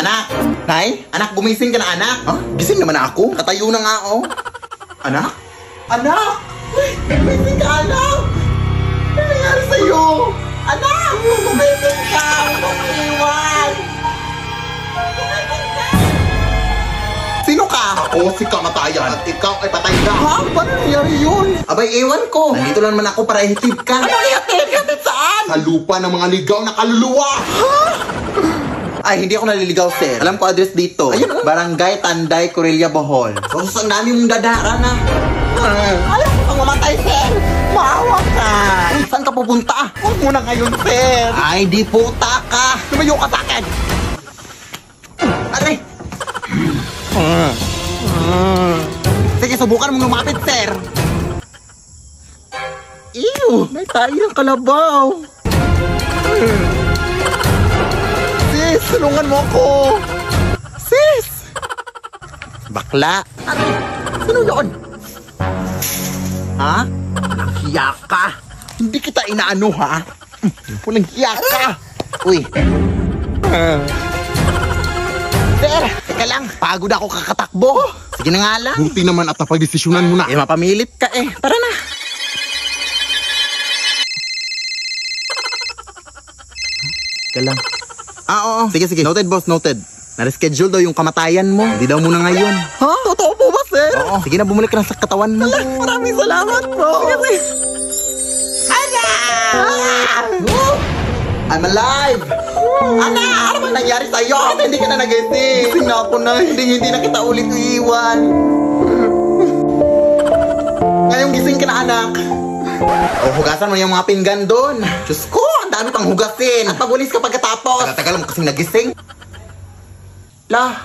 Anak! Nay? Anak, gumising ka na, anak? Ha? Gising naman ako. Katayo na nga, oh. Anak? Anak! Gumising ka, anak! Ano nangyari sa'yo? Anak! Gumising ka! Huwag mong iwan! Gumising ka! Sino ka? Ako si kamatayan at ikaw ay patay na. Ha? Paano nangyari yun? Abay, ewan ko. Nandito lang naman ako para ihatid ka. Ano ihatid? Ihatid saan? Sa lupa ng mga ligaw na kaluluwa. Ay, hindi ako naliligaw, sir. Alam ko address dito. Ayun, oh. Barangay Tanday, Corella, Bohol. So, ang dami mong dadaan, na. Alam ko kang mamatay, sir. Maawa ka. Uy, saan ka pupunta? Huwag mo na ngayon, sir. Ay, di puta ka. Lumayo ka sa akin. Aray. Sige, subukan mong lumapit, sir. Ew, may tayo ng kalabaw. Sis, tulungan mo ako. Sis! Bakla. Ano? Sino yun? Ha? Walang hiya ka. Hindi kita inaano, ha? Walang hiya ka. Uy. Sir, teka lang. Pagod ako kakatakbo. Sige na nga lang. Buti naman at napagdesisyonan mo na. Eh, mapamilit ka eh. Tara na. Teka lang. Oo. Sige, sige. Noted, boss. Noted. Na-reschedule daw yung kamatayan mo. Hindi daw muna ngayon. Ha? Totoo po ba, sir? Oo. Sige na, bumalik ka na sa katawan mo. Maraming salamat, bro. Sige. I'm alive! Ana! Ano ba nangyari sa'yo? Hindi ka na nagising. Gising na ako na. Hindi na kita ulit iiwan. Ngayong gising ka na, anak. O, hugasan mo yung mga pinggan doon. Diyos ko, ang dami pang hugasin. At pagulis ka pagkatapos. Tagal mo kasing nagising. Lah,